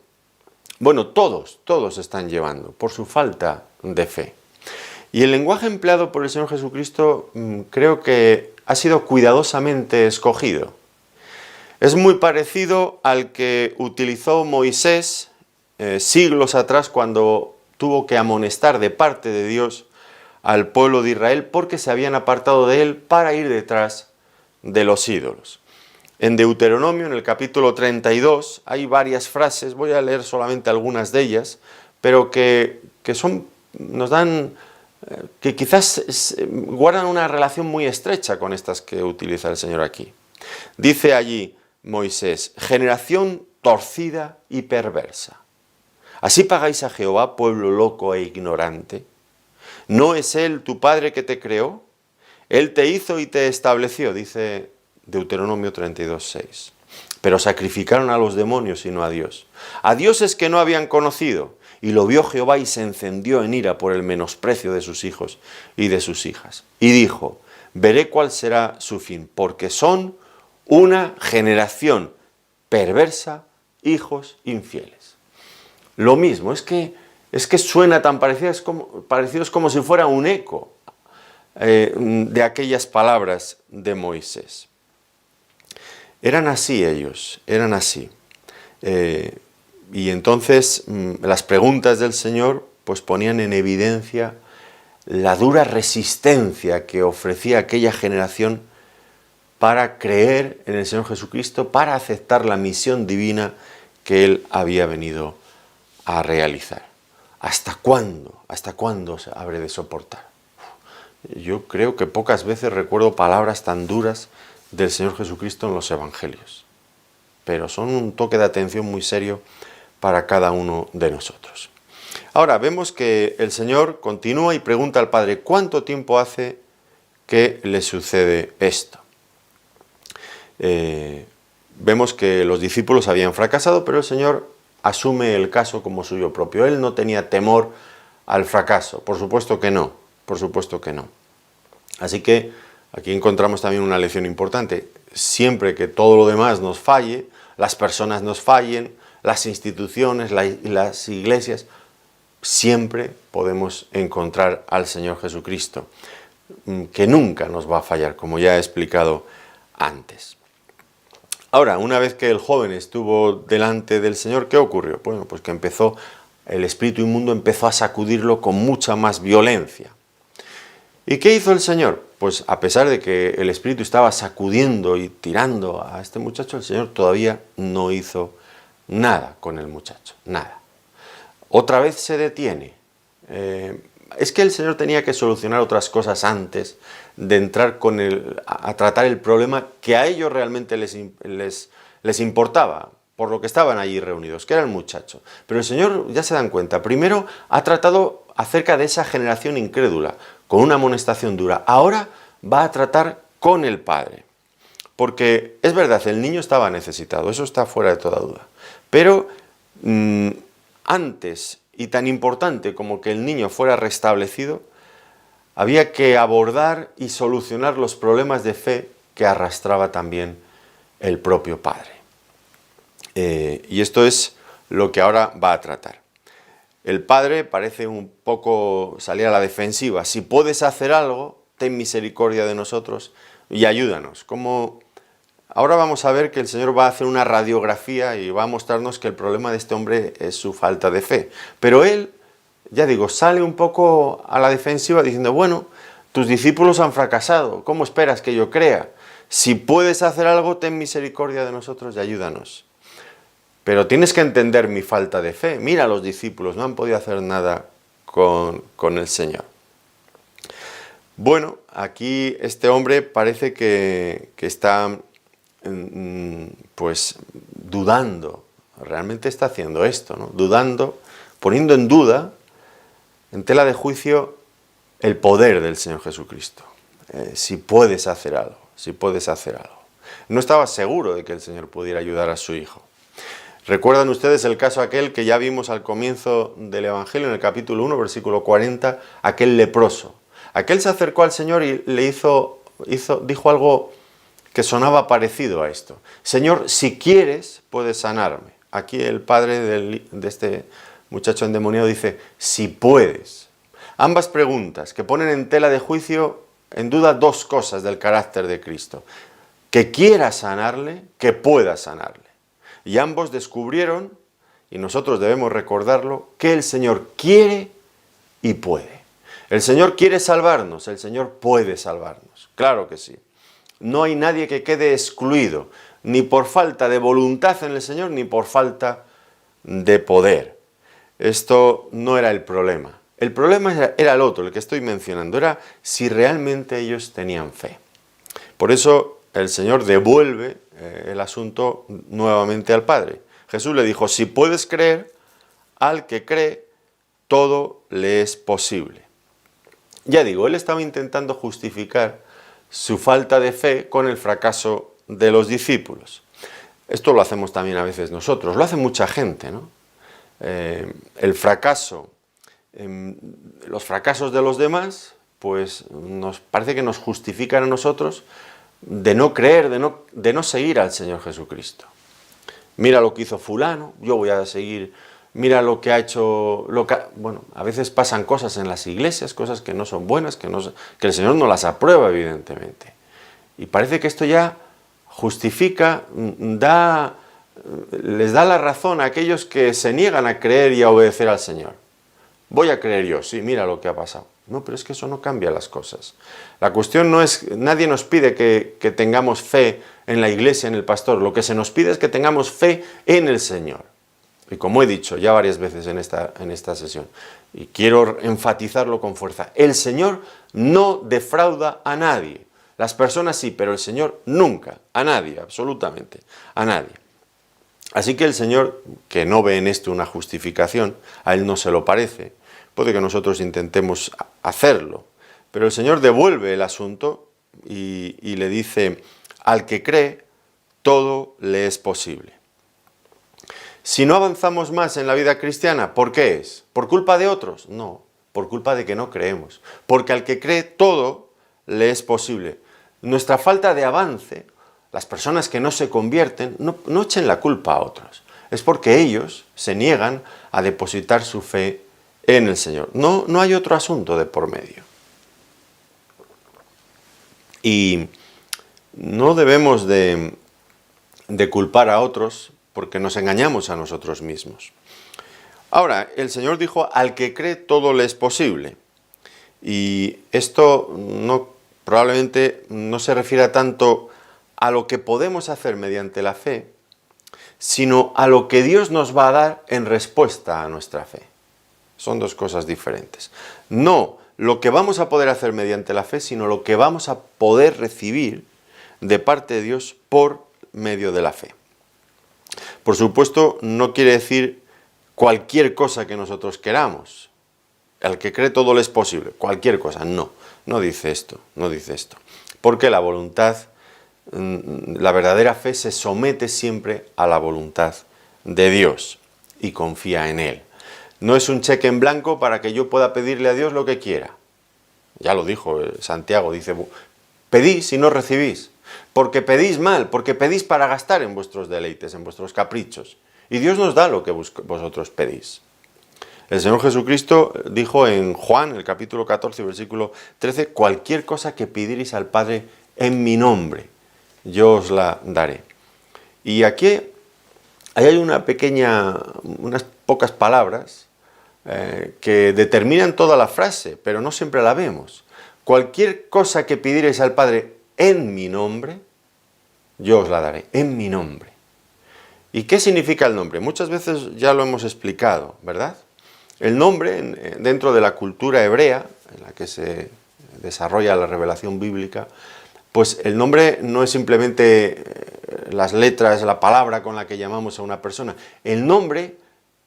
Bueno, todos están llevando, por su falta de fe. Y el lenguaje empleado por el Señor Jesucristo creo que ha sido cuidadosamente escogido. Es muy parecido al que utilizó Moisés siglos atrás cuando tuvo que amonestar de parte de Dios al pueblo de Israel porque se habían apartado de él para ir detrás de los ídolos. En Deuteronomio, en el capítulo 32, hay varias frases, voy a leer solamente algunas de ellas, pero que quizás guardan una relación muy estrecha con estas que utiliza el Señor aquí. Dice allí Moisés: generación torcida y perversa. ¿Así pagáis a Jehová, pueblo loco e ignorante? ¿No es Él tu Padre que te creó? Él te hizo y te estableció, dice Deuteronomio 32:6. Pero sacrificaron a los demonios y no a Dios. A dioses que no habían conocido. Y lo vio Jehová y se encendió en ira por el menosprecio de sus hijos y de sus hijas. Y dijo, veré cuál será su fin, porque son una generación perversa, hijos infieles. Lo mismo, es que suena tan parecidos como si fuera un eco de aquellas palabras de Moisés. Eran así ellos, eran así. Y entonces las preguntas del Señor pues ponían en evidencia la dura resistencia que ofrecía aquella generación para creer en el Señor Jesucristo, para aceptar la misión divina que Él había venido a realizar. ¿Hasta cuándo? ¿Hasta cuándo habré de soportar? Yo creo que pocas veces recuerdo palabras tan duras del Señor Jesucristo en los Evangelios, pero son un toque de atención muy serio para cada uno de nosotros. Ahora vemos que el Señor continúa y pregunta al Padre, ¿cuánto tiempo hace que le sucede esto? Vemos que los discípulos habían fracasado, pero el Señor asume el caso como suyo propio. Él no tenía temor al fracaso, por supuesto que no, por supuesto que no. Así que aquí encontramos también una lección importante. Siempre que todo lo demás nos falle, las personas nos fallen, las instituciones, las iglesias, siempre podemos encontrar al Señor Jesucristo, que nunca nos va a fallar, como ya he explicado antes. Ahora, una vez que el joven estuvo delante del Señor, ¿qué ocurrió? Bueno, pues que el espíritu inmundo empezó a sacudirlo con mucha más violencia. ¿Y qué hizo el Señor? Pues a pesar de que el espíritu estaba sacudiendo y tirando a este muchacho, el Señor todavía no hizo nada con el muchacho, nada. Otra vez se detiene. Es que el Señor tenía que solucionar otras cosas antes de entrar a tratar el problema que a ellos realmente les importaba, por lo que estaban allí reunidos, que era el muchacho. Pero el Señor, ya se dan cuenta, primero ha tratado acerca de esa generación incrédula, con una amonestación dura. Ahora va a tratar con el padre. Porque es verdad, el niño estaba necesitado, eso está fuera de toda duda. Pero antes, y tan importante como que el niño fuera restablecido, había que abordar y solucionar los problemas de fe que arrastraba también el propio padre. Y esto es lo que ahora va a tratar. El padre parece un poco salir a la defensiva. Si puedes hacer algo, ten misericordia de nosotros y ayúdanos. Ahora vamos a ver que el Señor va a hacer una radiografía y va a mostrarnos que el problema de este hombre es su falta de fe. Pero él, ya digo, sale un poco a la defensiva diciendo, bueno, tus discípulos han fracasado, ¿cómo esperas que yo crea? Si puedes hacer algo, ten misericordia de nosotros y ayúdanos. Pero tienes que entender mi falta de fe. Mira, los discípulos no han podido hacer nada con el Señor. Bueno, aquí este hombre parece que está pues dudando. Realmente está haciendo esto, ¿no? Dudando, poniendo en duda, en tela de juicio, el poder del Señor Jesucristo. Si puedes hacer algo, si puedes hacer algo. No estaba seguro de que el Señor pudiera ayudar a su hijo. ¿Recuerdan ustedes el caso aquel que ya vimos al comienzo del Evangelio, en el capítulo 1, versículo 40, aquel leproso? Aquel se acercó al Señor y dijo algo que sonaba parecido a esto. Señor, si quieres, puedes sanarme. Aquí el padre de este muchacho endemoniado dice, si puedes. Ambas preguntas que ponen en tela de juicio, en duda, dos cosas del carácter de Cristo. Que quiera sanarle, que pueda sanarle. Y ambos descubrieron, y nosotros debemos recordarlo, que el Señor quiere y puede. El Señor quiere salvarnos, el Señor puede salvarnos. Claro que sí. No hay nadie que quede excluido, ni por falta de voluntad en el Señor, ni por falta de poder. Esto no era el problema. El problema era el otro, el que estoy mencionando, era si realmente ellos tenían fe. Por eso el Señor devuelve el asunto nuevamente al Padre. Jesús le dijo, si puedes creer, al que cree, todo le es posible. Ya digo, él estaba intentando justificar su falta de fe con el fracaso de los discípulos. Esto lo hacemos también a veces nosotros, lo hace mucha gente, ¿no? El fracaso, los fracasos de los demás, pues nos parece que nos justifican a nosotros de no creer, de no seguir al Señor Jesucristo. Mira lo que hizo fulano, yo voy a seguir. Mira lo que ha hecho. Bueno, a veces pasan cosas en las iglesias, cosas que no son buenas, que el Señor no las aprueba, evidentemente. Y parece que esto ya justifica, les da la razón a aquellos que se niegan a creer y a obedecer al Señor. Voy a creer yo, sí, mira lo que ha pasado. No, pero es que eso no cambia las cosas. La cuestión no es, nadie nos pide que tengamos fe en la iglesia, en el pastor. Lo que se nos pide es que tengamos fe en el Señor. Y como he dicho ya varias veces en esta sesión, y quiero enfatizarlo con fuerza, el Señor no defrauda a nadie. Las personas sí, pero el Señor nunca, a nadie, absolutamente, a nadie. Así que el Señor, que no ve en esto una justificación, a Él no se lo parece, puede que nosotros intentemos hacerlo, pero el Señor devuelve el asunto y le dice, al que cree, todo le es posible. Si no avanzamos más en la vida cristiana, ¿por qué es? ¿Por culpa de otros? No, por culpa de que no creemos. Porque al que cree, todo le es posible. Nuestra falta de avance, las personas que no se convierten, no echen la culpa a otros. Es porque ellos se niegan a depositar su fe en el Señor. No hay otro asunto de por medio. Y no debemos de culpar a otros porque nos engañamos a nosotros mismos. Ahora, el Señor dijo, al que cree todo le es posible. Y esto probablemente no se refiere tanto a lo que podemos hacer mediante la fe, sino a lo que Dios nos va a dar en respuesta a nuestra fe. Son dos cosas diferentes. No lo que vamos a poder hacer mediante la fe, sino lo que vamos a poder recibir de parte de Dios por medio de la fe. Por supuesto, no quiere decir cualquier cosa que nosotros queramos. Al que cree todo le es posible. Cualquier cosa. No dice esto. Porque la voluntad, la verdadera fe se somete siempre a la voluntad de Dios y confía en Él. No es un cheque en blanco para que yo pueda pedirle a Dios lo que quiera. Ya lo dijo Santiago, dice, pedís y no recibís. Porque pedís mal, porque pedís para gastar en vuestros deleites, en vuestros caprichos. Y Dios nos da lo que vosotros pedís. El Señor Jesucristo dijo en Juan, el capítulo 14, versículo 13, cualquier cosa que pidierais al Padre en mi nombre, yo os la daré. Y aquí hay unas pocas palabras que determinan toda la frase, pero no siempre la vemos. Cualquier cosa que pidierais al Padre en mi nombre, yo os la daré, en mi nombre. ¿Y qué significa el nombre? Muchas veces ya lo hemos explicado, ¿verdad? El nombre, dentro de la cultura hebrea, en la que se desarrolla la revelación bíblica, pues el nombre no es simplemente las letras, la palabra con la que llamamos a una persona. El nombre,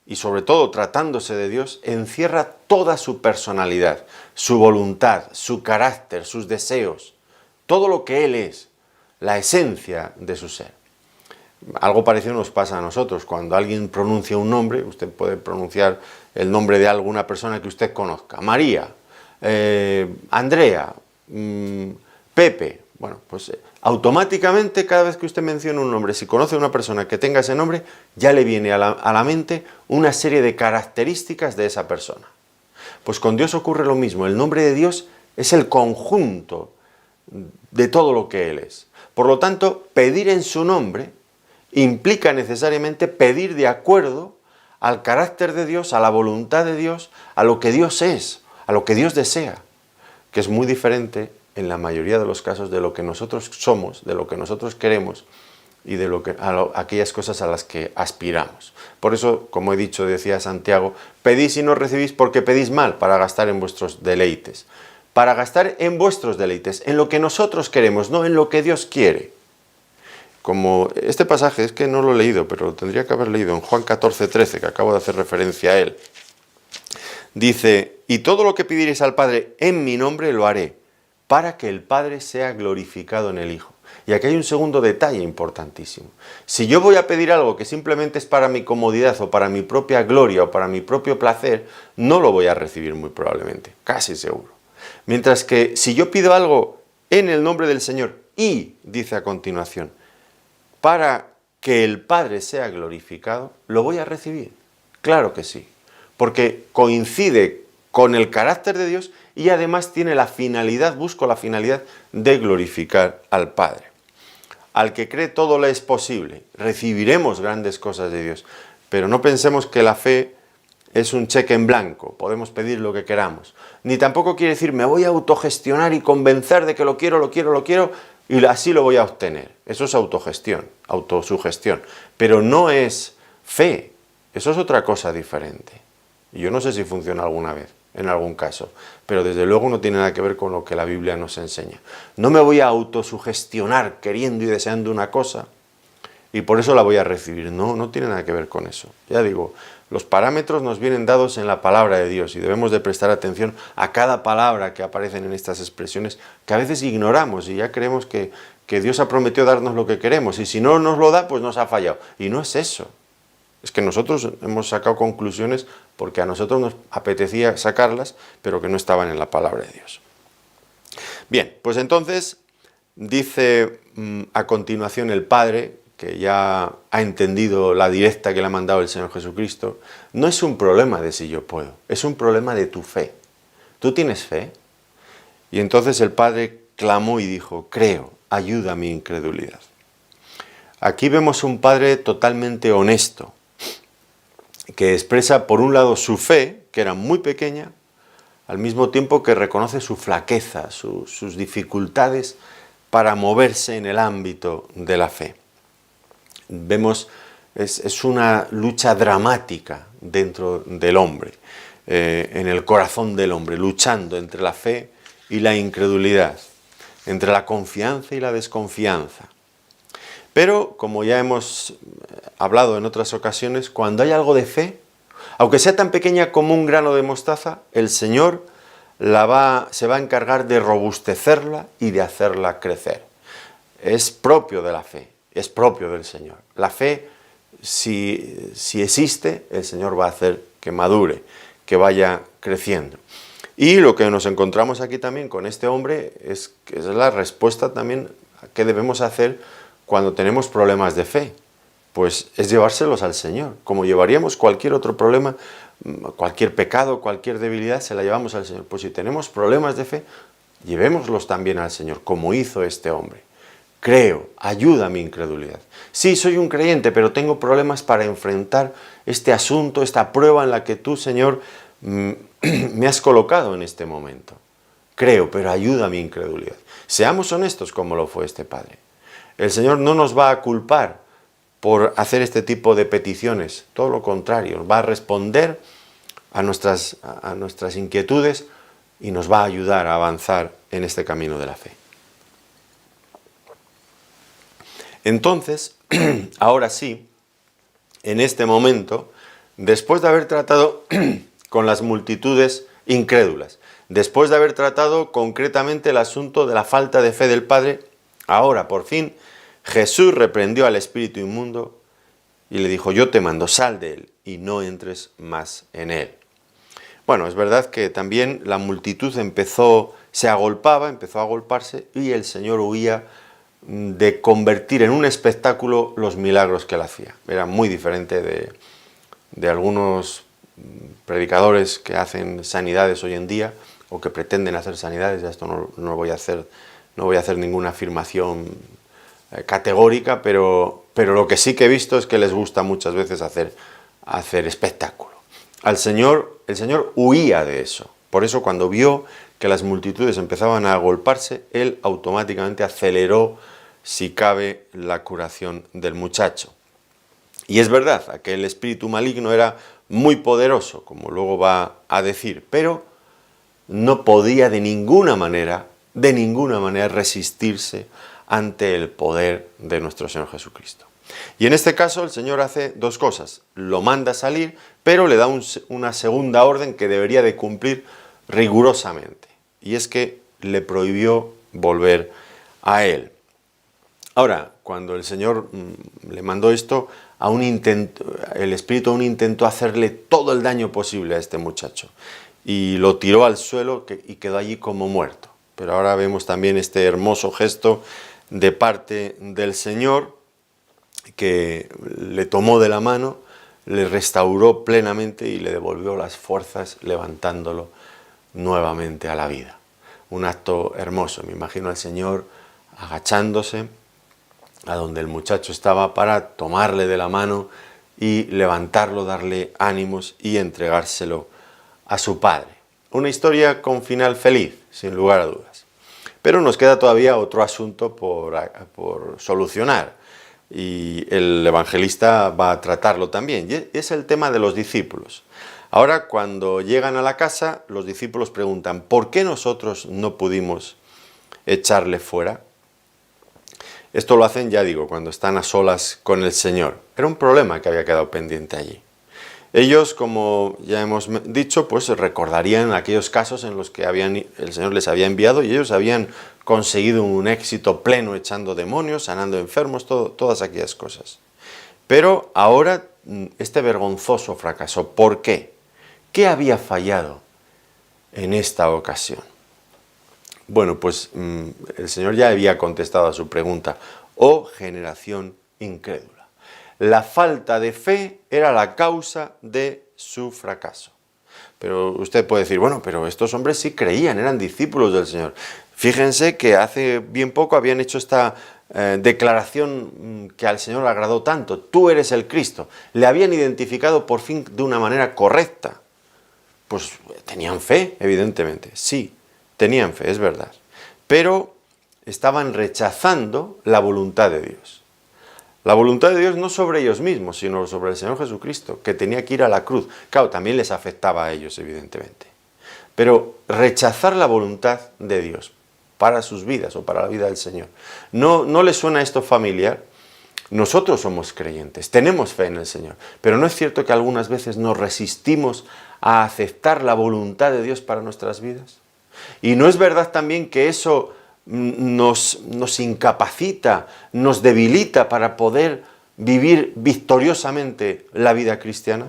y sobre todo tratándose de Dios, encierra toda su personalidad, su voluntad, su carácter, sus deseos, todo lo que Él es, la esencia de su ser. Algo parecido nos pasa a nosotros. Cuando alguien pronuncia un nombre, usted puede pronunciar el nombre de alguna persona que usted conozca. María, Andrea, Pepe. Bueno, pues automáticamente cada vez que usted menciona un nombre, si conoce a una persona que tenga ese nombre, ya le viene a la mente una serie de características de esa persona. Pues con Dios ocurre lo mismo. El nombre de Dios es el conjunto de todo lo que Él es. Por lo tanto, pedir en su nombre implica necesariamente pedir de acuerdo al carácter de Dios, a la voluntad de Dios, a lo que Dios es, a lo que Dios desea, que es muy diferente en la mayoría de los casos de lo que nosotros somos, de lo que nosotros queremos y de aquellas cosas a las que aspiramos. Por eso, como he dicho, decía Santiago, pedís y no recibís porque pedís mal para gastar en vuestros deleites. Para gastar en vuestros deleites, en lo que nosotros queremos, no en lo que Dios quiere. como este pasaje, es que no lo he leído, pero lo tendría que haber leído en Juan 14:13, que acabo de hacer referencia a él. Dice, y todo lo que pidierais al Padre en mi nombre lo haré, para que el Padre sea glorificado en el Hijo. Y aquí hay un segundo detalle importantísimo. Si yo voy a pedir algo que simplemente es para mi comodidad o para mi propia gloria o para mi propio placer, no lo voy a recibir muy probablemente, casi seguro. Mientras que si yo pido algo en el nombre del Señor y, dice a continuación, para que el Padre sea glorificado, lo voy a recibir. Claro que sí, porque coincide con el carácter de Dios y además tiene la finalidad, busco la finalidad de glorificar al Padre. Al que cree todo le es posible, recibiremos grandes cosas de Dios, pero no pensemos que la fe es un cheque en blanco, podemos pedir lo que queramos. Ni tampoco quiere decir me voy a autogestionar y convencer de que lo quiero, y así lo voy a obtener. Eso es autogestión, autosugestión, pero no es fe, eso es otra cosa diferente. Yo no sé si funciona alguna vez, en algún caso, pero desde luego no tiene nada que ver con lo que la Biblia nos enseña. No me voy a autosugestionar queriendo y deseando una cosa y por eso la voy a recibir. No, no tiene nada que ver con eso. Ya digo, los parámetros nos vienen dados en la palabra de Dios y debemos de prestar atención a cada palabra que aparecen en estas expresiones que a veces ignoramos y ya creemos que Dios ha prometido darnos lo que queremos y si no nos lo da, pues nos ha fallado. Y no es eso. Es que nosotros hemos sacado conclusiones porque a nosotros nos apetecía sacarlas, pero que no estaban en la palabra de Dios. Bien, pues entonces dice a continuación el Padre, que ya ha entendido la directa que le ha mandado el Señor Jesucristo, no es un problema de si yo puedo, es un problema de tu fe. ¿Tú tienes fe? Y entonces el Padre clamó y dijo, creo, ayuda a mi incredulidad. Aquí vemos un Padre totalmente honesto, que expresa por un lado su fe, que era muy pequeña, al mismo tiempo que reconoce su flaqueza, sus dificultades para moverse en el ámbito de la fe. Vemos, es una lucha dramática dentro del hombre, en el corazón del hombre, luchando entre la fe y la incredulidad, entre la confianza y la desconfianza. Pero, como ya hemos hablado en otras ocasiones, cuando hay algo de fe, aunque sea tan pequeña como un grano de mostaza, el Señor se va a encargar de robustecerla y de hacerla crecer. Es propio de la fe, es propio del Señor. La fe, si existe, el Señor va a hacer que madure, que vaya creciendo. Y lo que nos encontramos aquí también con este hombre es la respuesta también a qué debemos hacer cuando tenemos problemas de fe, pues es llevárselos al Señor. Como llevaríamos cualquier otro problema, cualquier pecado, cualquier debilidad, se la llevamos al Señor. Pues si tenemos problemas de fe, llevémoslos también al Señor, como hizo este hombre. Creo, ayuda a mi incredulidad. Sí, soy un creyente, pero tengo problemas para enfrentar este asunto, esta prueba en la que tú, Señor, me has colocado en este momento. Creo, pero ayuda a mi incredulidad. Seamos honestos como lo fue este Padre. El Señor no nos va a culpar por hacer este tipo de peticiones, todo lo contrario, va a responder a nuestras inquietudes y nos va a ayudar a avanzar en este camino de la fe. Entonces, ahora sí, en este momento, después de haber tratado con las multitudes incrédulas, después de haber tratado concretamente el asunto de la falta de fe del Padre, ahora, por fin, Jesús reprendió al espíritu inmundo y le dijo, yo te mando, sal de él y no entres más en él. Bueno, es verdad que también la multitud empezó a agolparse y el Señor huía de convertir en un espectáculo los milagros que él hacía. Era muy diferente de algunos predicadores que hacen sanidades hoy en día o que pretenden hacer sanidades. Ya esto no voy a hacer ninguna afirmación categórica, pero lo que sí que he visto es que les gusta muchas veces hacer espectáculo. El Señor huía de eso. Por eso cuando vio que las multitudes empezaban a agolparse, él automáticamente aceleró, si cabe, la curación del muchacho. Y es verdad, aquel espíritu maligno era muy poderoso, como luego va a decir, pero no podía de ninguna manera resistirse ante el poder de nuestro Señor Jesucristo. Y en este caso el Señor hace dos cosas: lo manda salir, pero le da una segunda orden que debería de cumplir rigurosamente, y es que le prohibió volver a él. Ahora, cuando el Señor le mandó esto, el Espíritu aún intentó hacerle todo el daño posible a este muchacho, y lo tiró al suelo y quedó allí como muerto. Pero ahora vemos también este hermoso gesto de parte del Señor, que le tomó de la mano, le restauró plenamente y le devolvió las fuerzas, levantándolo nuevamente a la vida. Un acto hermoso. Me imagino al Señor agachándose a donde el muchacho estaba para tomarle de la mano y levantarlo, darle ánimos y entregárselo a su padre. Una historia con final feliz, sin lugar a dudas. Pero nos queda todavía otro asunto por solucionar, y el evangelista va a tratarlo también, y es el tema de los discípulos. Ahora, cuando llegan a la casa, los discípulos preguntan: ¿por qué nosotros no pudimos echarle fuera? Esto lo hacen, ya digo, cuando están a solas con el Señor. Era un problema que había quedado pendiente allí. Ellos, como ya hemos dicho, pues recordarían aquellos casos en los que el Señor les había enviado y ellos habían conseguido un éxito pleno echando demonios, sanando enfermos, todas aquellas cosas. Pero ahora este vergonzoso fracaso. ¿Por qué? ¿Qué había fallado en esta ocasión? Bueno, pues el Señor ya había contestado a su pregunta: «Oh generación incrédula». La falta de fe era la causa de su fracaso. Pero usted puede decir: bueno, pero estos hombres sí creían, eran discípulos del Señor. Fíjense que hace bien poco habían hecho esta declaración que al Señor le agradó tanto: tú eres el Cristo. Le habían identificado por fin de una manera correcta. Pues tenían fe, evidentemente, sí, tenían fe, es verdad. Pero estaban rechazando la voluntad de Dios. La voluntad de Dios no sobre ellos mismos, sino sobre el Señor Jesucristo, que tenía que ir a la cruz. Claro, también les afectaba a ellos, evidentemente. Pero rechazar la voluntad de Dios para sus vidas o para la vida del Señor. ¿No les suena esto familiar? Nosotros somos creyentes, tenemos fe en el Señor, pero ¿no es cierto que algunas veces nos resistimos a aceptar la voluntad de Dios para nuestras vidas? ¿Y no es verdad también que eso nos incapacita, nos debilita para poder vivir victoriosamente la vida cristiana?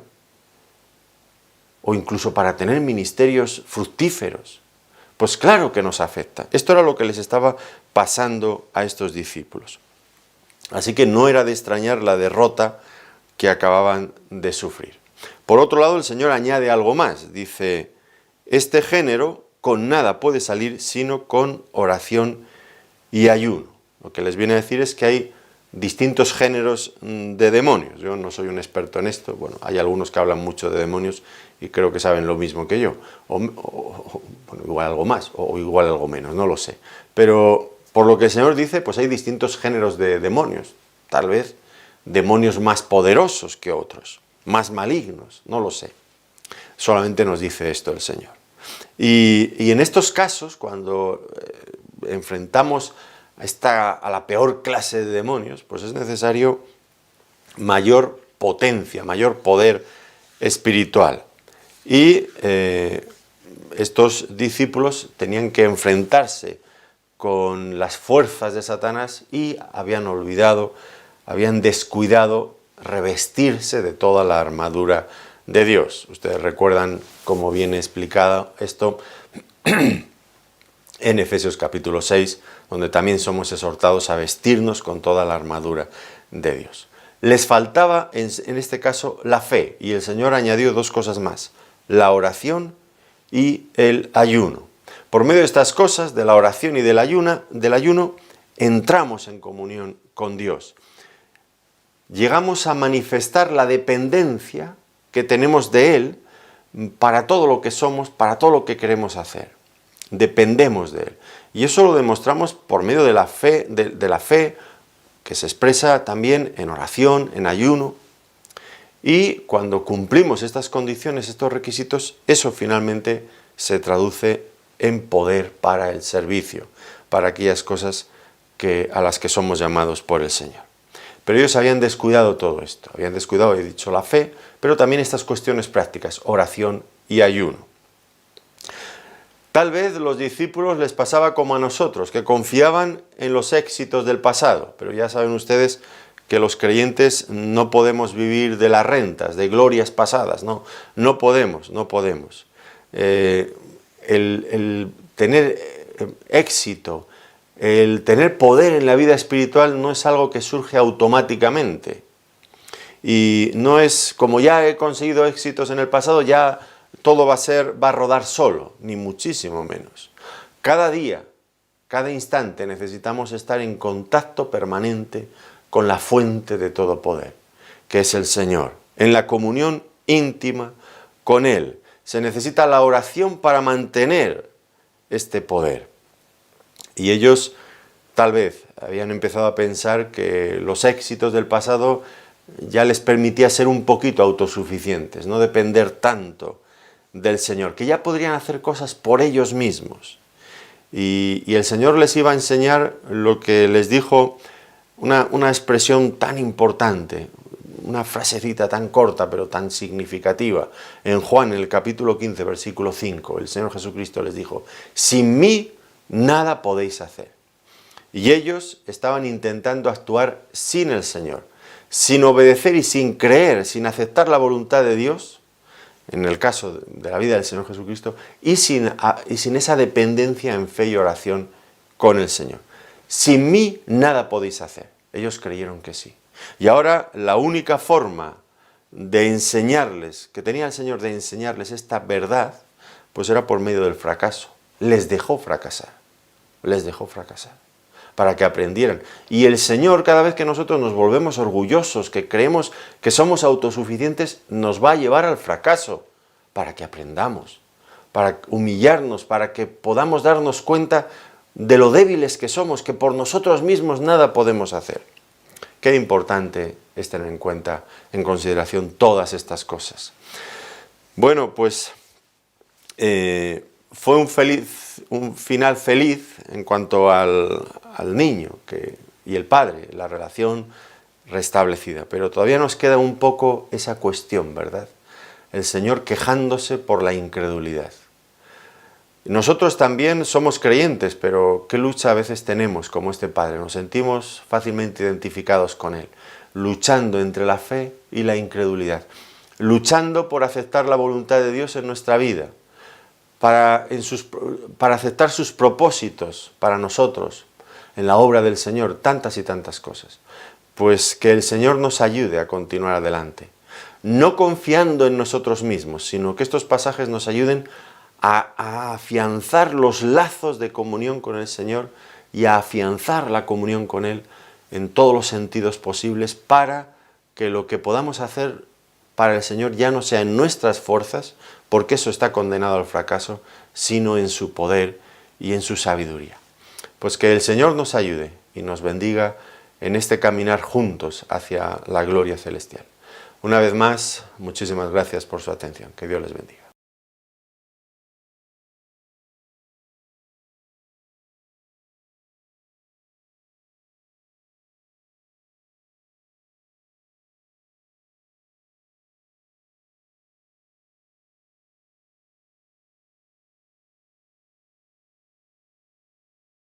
O incluso para tener ministerios fructíferos. Pues claro que nos afecta. Esto era lo que les estaba pasando a estos discípulos. Así que no era de extrañar la derrota que acababan de sufrir. Por otro lado, el Señor añade algo más. Dice: este género con nada puede salir sino con oración y ayuno. Lo que les viene a decir es que hay distintos géneros de demonios. Yo no soy un experto en esto. Bueno, hay algunos que hablan mucho de demonios y creo que saben lo mismo que yo. Bueno, igual algo más o igual algo menos, no lo sé. Pero por lo que el Señor dice, pues hay distintos géneros de demonios. Tal vez demonios más poderosos que otros, más malignos, no lo sé. Solamente nos dice esto el Señor. Y en estos casos, cuando enfrentamos a la peor clase de demonios, pues es necesario mayor potencia, mayor poder espiritual. Y estos discípulos tenían que enfrentarse con las fuerzas de Satanás y habían descuidado revestirse de toda la armadura de Dios. Ustedes recuerdan cómo viene explicado esto en Efesios capítulo 6, donde también somos exhortados a vestirnos con toda la armadura de Dios. Les faltaba en este caso la fe, y el Señor añadió dos cosas más: la oración y el ayuno. Por medio de estas cosas, de la oración y del ayuno, entramos en comunión con Dios. Llegamos a manifestar la dependencia que tenemos de Él para todo lo que somos, para todo lo que queremos hacer. Dependemos de Él. Y eso lo demostramos por medio de la fe, de la fe que se expresa también en oración, en ayuno. Y cuando cumplimos estas condiciones, estos requisitos, eso finalmente se traduce en poder para el servicio, para aquellas cosas a las que somos llamados por el Señor. Pero ellos habían descuidado todo esto, habían descuidado, he dicho, la fe, pero también estas cuestiones prácticas, oración y ayuno. Tal vez los discípulos les pasaba como a nosotros, que confiaban en los éxitos del pasado, pero ya saben ustedes que los creyentes no podemos vivir de las rentas, de glorias pasadas, no podemos. El tener éxito, el tener poder en la vida espiritual no es algo que surge automáticamente. Y no es como ya he conseguido éxitos en el pasado, ya todo va a rodar solo, ni muchísimo menos. Cada día, cada instante necesitamos estar en contacto permanente con la fuente de todo poder, que es el Señor, en la comunión íntima con Él. Se necesita la oración para mantener este poder. Y ellos tal vez habían empezado a pensar que los éxitos del pasado ya les permitía ser un poquito autosuficientes, no depender tanto del Señor, que ya podrían hacer cosas por ellos mismos. Y el Señor les iba a enseñar lo que les dijo, una expresión tan importante, una frasecita tan corta pero tan significativa. En Juan, en el capítulo 15, versículo 5, el Señor Jesucristo les dijo: sin mí nada podéis hacer. Y ellos estaban intentando actuar sin el Señor, sin obedecer y sin creer, sin aceptar la voluntad de Dios, en el caso de la vida del Señor Jesucristo, y sin esa dependencia en fe y oración con el Señor. Sin mí nada podéis hacer. Ellos creyeron que sí. Y ahora la única forma de enseñarles, que tenía el Señor de enseñarles esta verdad, pues era por medio del fracaso. Les dejó fracasar, para que aprendieran. Y el Señor, cada vez que nosotros nos volvemos orgullosos, que creemos que somos autosuficientes, nos va a llevar al fracaso, para que aprendamos, para humillarnos, para que podamos darnos cuenta de lo débiles que somos, que por nosotros mismos nada podemos hacer. Qué importante es tener en cuenta, en consideración, todas estas cosas. Bueno, pues fue un final feliz en cuanto al niño y el padre, la relación restablecida. Pero todavía nos queda un poco esa cuestión, ¿verdad? El Señor quejándose por la incredulidad. Nosotros también somos creyentes, pero qué lucha a veces tenemos como este padre. Nos sentimos fácilmente identificados con él, luchando entre la fe y la incredulidad, luchando por aceptar la voluntad de Dios en nuestra vida, para aceptar sus propósitos para nosotros, en la obra del Señor, tantas y tantas cosas. Pues que el Señor nos ayude a continuar adelante, no confiando en nosotros mismos, sino que estos pasajes nos ayuden a afianzar los lazos de comunión con el Señor y a afianzar la comunión con Él en todos los sentidos posibles, para que lo que podamos hacer para el Señor ya no sea en nuestras fuerzas, porque eso está condenado al fracaso, sino en su poder y en su sabiduría. Pues que el Señor nos ayude y nos bendiga en este caminar juntos hacia la gloria celestial. Una vez más, muchísimas gracias por su atención. Que Dios les bendiga.